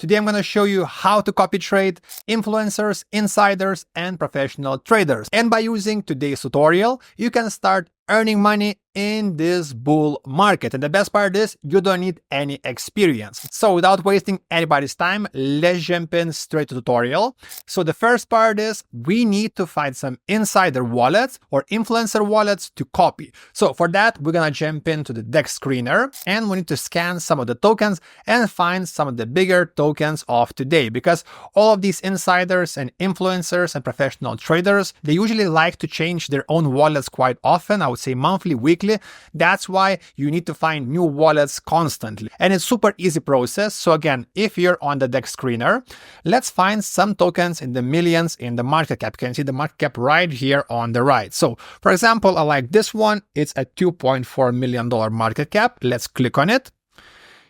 Today I'm going to show you how to copy trade influencers, insiders, and professional traders. And by using today's tutorial, you can start earning money in this bull market. And the best part is you don't need any experience. So without wasting anybody's time, let's jump in straight to the tutorial. So the first part is we need to find some insider wallets or influencer wallets to copy. So for that, we're going to jump into the DEX screener and we need to scan some of the tokens and find some of the bigger tokens of today, because all of these insiders and influencers and professional traders, they usually like to change their own wallets quite often. I would say monthly, weekly. That's why you need to find new wallets constantly. And it's super easy process. So again, if you're on the DEX screener, let's find some tokens in the millions in the market cap. You can see the market cap right here on the right. So for example, I like this one. It's a $2.4 million market cap. Let's click on it.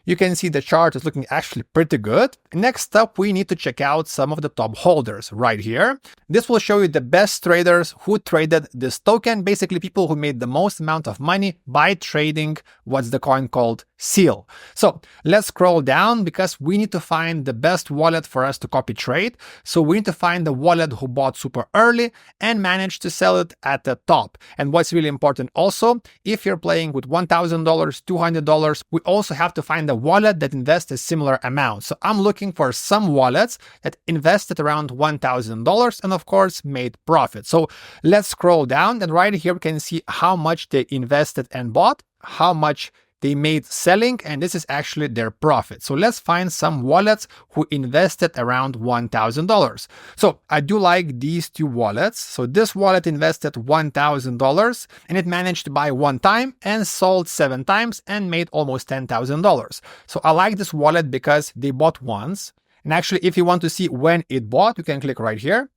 You can see the chart is looking actually pretty good. Next up, we need to check out some of the top holders right here. This will show you the best traders who traded this token, basically people who made the most amount of money by trading what's the coin called SEAL. So let's scroll down because we need to find the best wallet for us to copy trade. So we need to find the wallet who bought super early and managed to sell it at the top. And what's really important also, if you're playing with $1,000, $200, we also have to find the wallet that invests a similar amount. So I'm looking for some wallets that invested around $1,000 and of course made profit. So let's scroll down and right here we can see how much they invested and bought, how much they made selling, and this is actually their profit. So let's find some wallets who invested around $1,000. So I do like these two wallets. So this wallet invested $1,000 and it managed to buy one time and sold 7 times and made almost $10,000. So I like this wallet because they bought once. And actually, if you want to see when it bought, you can click right here.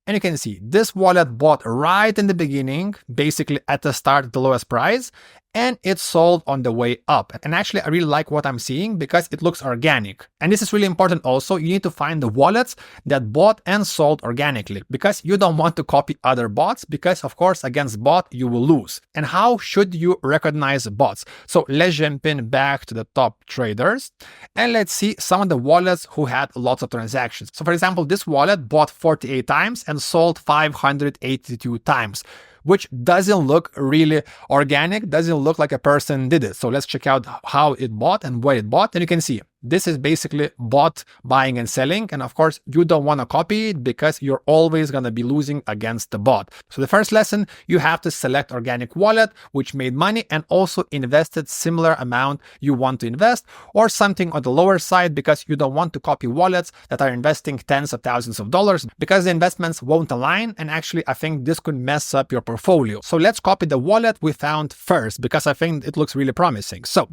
And you can see this wallet bought right in the beginning, basically at the start at the lowest price, and it sold on the way up. And actually, I really like what I'm seeing because it looks organic. And this is really important also. You need to find the wallets that bought and sold organically because you don't want to copy other bots because, of course, against bot, you will lose. And how should you recognize bots? So let's jump in back to the top traders and let's see some of the wallets who had lots of transactions. So for example, this wallet bought 48 times and sold 582 times, which doesn't look really organic, doesn't look like a person did it. So let's check out how it bought and what it bought. And you can see this is basically bot buying and selling. And of course, you don't want to copy it because you're always going to be losing against the bot. So the first lesson, you have to select organic wallet, which made money and also invested similar amount you want to invest, or something on the lower side because you don't want to copy wallets that are investing tens of thousands of dollars because the investments won't align. And actually, I think this could mess up your portfolio. So let's copy the wallet we found first because I think it looks really promising. So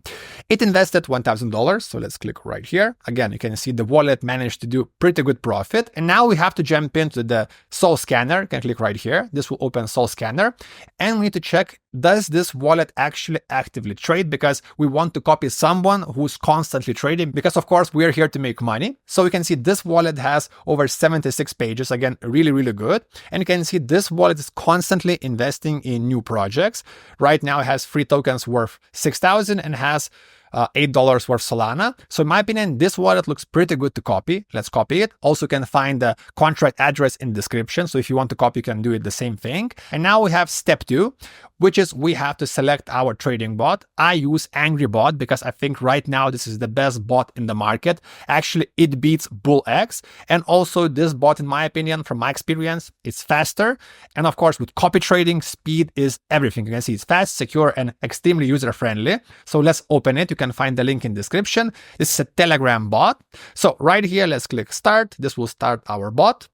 it invested $1,000. So let's click right here. Again, you can see the wallet managed to do pretty good profit. And now we have to jump into the Soul Scanner. You can click right here. This will open Soul Scanner. And we need to check, does this wallet actually actively trade? Because we want to copy someone who's constantly trading because of course we are here to make money. So we can see this wallet has over 76 pages. Again, really, really good. And you can see this wallet is constantly investing in new projects. Right now it has free tokens worth 6,000 and has $8 worth Solana. So in my opinion, this wallet looks pretty good to copy. Let's copy it. Also, you can find the contract address in the description. So if you want to copy, you can do it the same thing. And now we have step 2, which is we have to select our trading bot. I use Angry Bot because I think right now this is the best bot in the market. Actually, it beats BullX. And also this bot, in my opinion, from my experience, it's faster. And of course, with copy trading, speed is everything. You can see it's fast, secure, and extremely user-friendly. So let's open it. You can find the link in the description. This is a Telegram bot. So right here, let's click start. This will start our bot.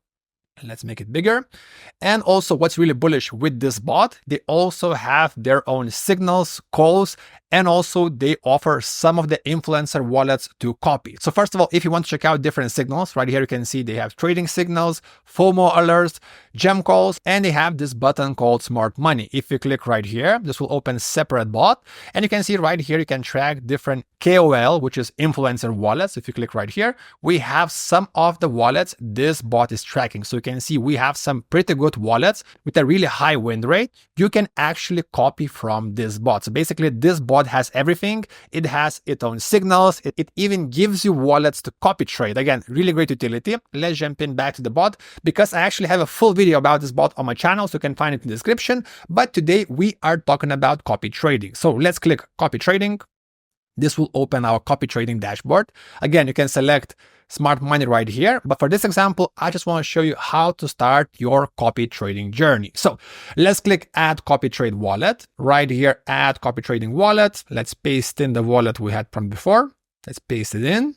Let's make it bigger. And also what's really bullish with this bot, they also have their own signals, calls, and also they offer some of the influencer wallets to copy. So first of all, if you want to check out different signals, right here you can see they have trading signals, FOMO alerts, gem calls, and they have this button called Smart Money. If you click right here, this will open separate bot. And you can see right here, you can track different KOL, which is influencer wallets. If you click right here, we have some of the wallets this bot is tracking. So you can see we have some pretty good wallets with a really high win rate. You can actually copy from this bot. So basically this bot has everything. It has its own signals. It even gives you wallets to copy trade. Again, really great utility. Let's jump in back to the bot because I actually have a full video about this bot on my channel, so you can find it in the description. But today we are talking about copy trading. So let's click copy trading. This will open our copy trading dashboard. Again, you can select smart money right here. But for this example, I just want to show you how to start your copy trading journey. So let's click add copy trade wallet right here, add copy trading wallet. Let's paste in the wallet we had from before. Let's paste it in.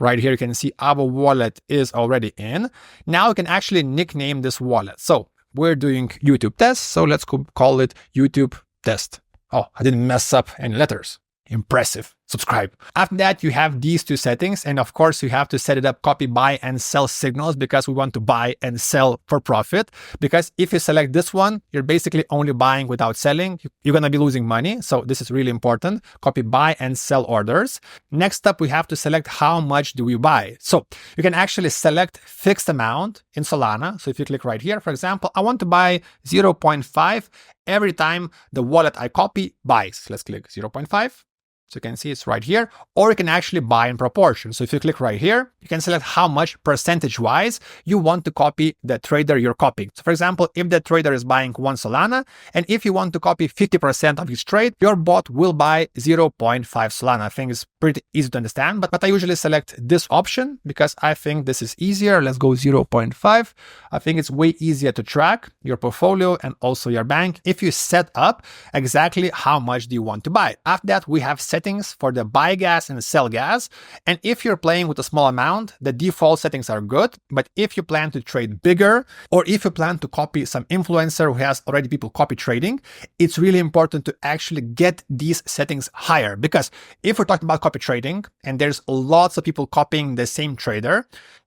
Right here, you can see our wallet is already in. Now you can actually nickname this wallet. So we're doing YouTube test. So let's call it YouTube test. Oh, I didn't mess up any letters. Impressive. Subscribe. After that, you have these two settings. And of course, you have to set it up copy, buy and sell signals because we want to buy and sell for profit. Because if you select this one, you're basically only buying without selling. You're going to be losing money. So this is really important. Copy, buy and sell orders. Next up, we have to select how much do we buy. So you can actually select fixed amount in Solana. So if you click right here, for example, I want to buy 0.5 every time the wallet I copy buys. Let's click 0.5. So you can see it's right here, or you can actually buy in proportion. So if you click right here, you can select how much percentage-wise you want to copy the trader you're copying. So for example, if the trader is buying 1 Solana, and if you want to copy 50% of his trade, your bot will buy 0.5 Solana. I think it's pretty easy to understand, but I usually select this option because I think this is easier. Let's go 0.5. I think it's way easier to track your portfolio and also your bank if you set up exactly how much do you want to buy. After that, we have settings for the buy gas and sell gas. And if you're playing with a small amount, the default settings are good. But if you plan to trade bigger, or if you plan to copy some influencer who has already people copy trading, it's really important to actually get these settings higher. Because if we're talking about copy trading and there's lots of people copying the same trader,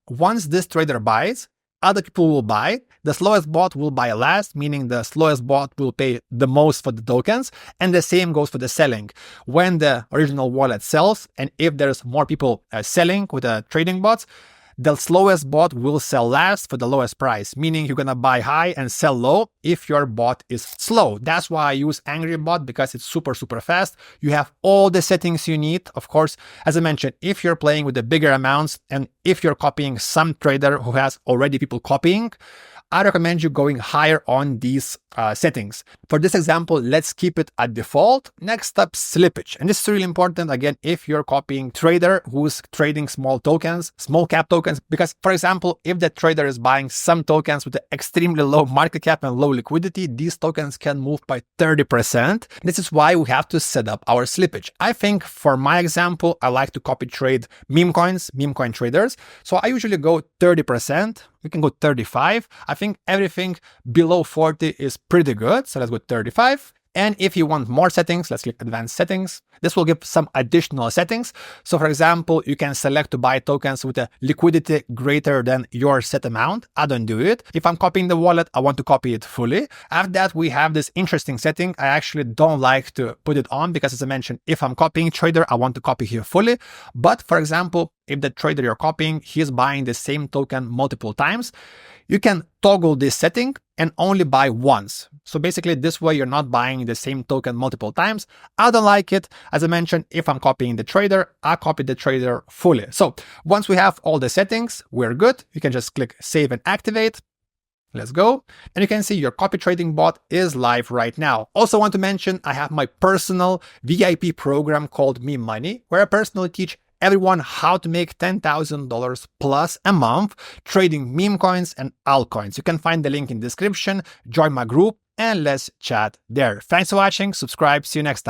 once this trader buys, other people will buy. The slowest bot will buy last, meaning the slowest bot will pay the most for the tokens. And the same goes for the selling. When the original wallet sells, and if there's more people selling with the trading bots, the slowest bot will sell last for the lowest price, meaning you're going to buy high and sell low if your bot is slow. That's why I use Angry Bot, because it's super fast. You have all the settings you need. Of course, as I mentioned, if you're playing with the bigger amounts and if you're copying some trader who has already people copying, I recommend you going higher on these settings. For this example, let's keep it at default. Next up, slippage. And this is really important, again, if you're copying trader who's trading small tokens, small cap tokens, because for example, if the trader is buying some tokens with an extremely low market cap and low liquidity, these tokens can move by 30%. This is why we have to set up our slippage. I think for my example, I like to copy trade meme coins, meme coin traders. So I usually go 30%. We can go 35. I think everything below 40 is pretty good. So let's go 35. And if you want more settings, let's click advanced settings. This will give some additional settings. So for example, you can select to buy tokens with a liquidity greater than your set amount. I don't do it. If I'm copying the wallet, I want to copy it fully. After that, we have this interesting setting. I actually don't like to put it on because, as I mentioned, if I'm copying trader, I want to copy here fully. But for example, if the trader you're copying, he's buying the same token multiple times, you can toggle this setting and only buy once. So basically this way you're not buying the same token multiple times. I don't like it. As I mentioned, if I'm copying the trader, I copy the trader fully. So once we have all the settings, we're good. You can just click save and activate. Let's go. And you can see your copy trading bot is live right now. Also want to mention, I have my personal VIP program called Me Money, where I personally teach everyone how to make $10,000 plus a month trading meme coins and altcoins. You can find the link in the description, join my group, and let's chat there. Thanks for watching, subscribe, see you next time.